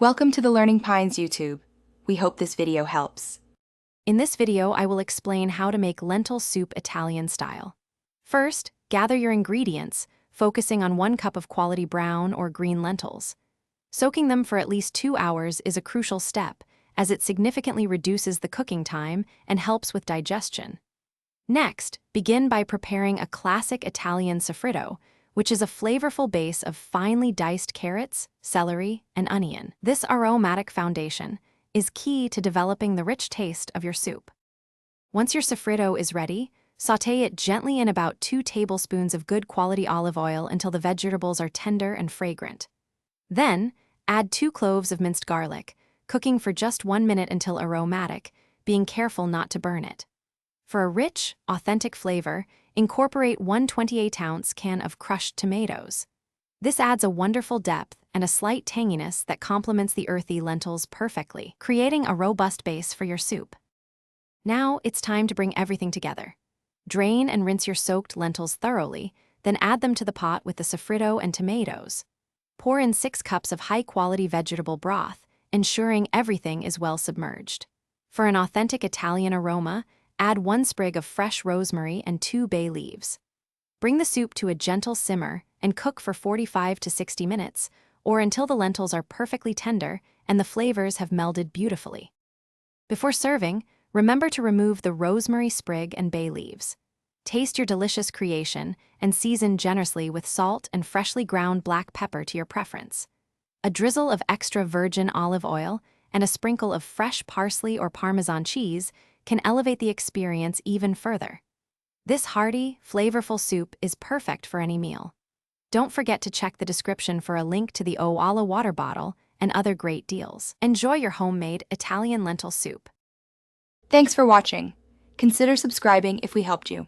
Welcome to the Learning Pines YouTube. We hope this video helps. In this video, I will explain how to make lentil soup Italian style. First, gather your ingredients, focusing on 1 cup of quality brown or green lentils. Soaking them for at least 2 hours is a crucial step, as it significantly reduces the cooking time and helps with digestion. Next, begin by preparing a classic Italian soffritto, which is a flavorful base of finely diced carrots, celery, and onion. This aromatic foundation is key to developing the rich taste of your soup. Once your soffritto is ready, sauté it gently in about 2 tablespoons of good quality olive oil until the vegetables are tender and fragrant. Then, add 2 cloves of minced garlic, cooking for just 1 minute until aromatic, being careful not to burn it. For a rich, authentic flavor, incorporate 1 28-ounce can of crushed tomatoes. This adds a wonderful depth and a slight tanginess that complements the earthy lentils perfectly, creating a robust base for your soup. Now it's time to bring everything together. Drain and rinse your soaked lentils thoroughly, then add them to the pot with the soffritto and tomatoes. Pour in 6 cups of high-quality vegetable broth, ensuring everything is well submerged. For an authentic Italian aroma, add 1 sprig of fresh rosemary and 2 bay leaves. Bring the soup to a gentle simmer and cook for 45 to 60 minutes, or until the lentils are perfectly tender and the flavors have melded beautifully. Before serving, remember to remove the rosemary sprig and bay leaves. Taste your delicious creation and season generously with salt and freshly ground black pepper to your preference. A drizzle of extra virgin olive oil and a sprinkle of fresh parsley or Parmesan cheese can elevate the experience even further. This hearty, flavorful soup is perfect for any meal. Don't forget to check the description for a link to the Oala water bottle and other great deals. Enjoy your homemade Italian lentil soup. Thanks for watching. Consider subscribing if we helped you.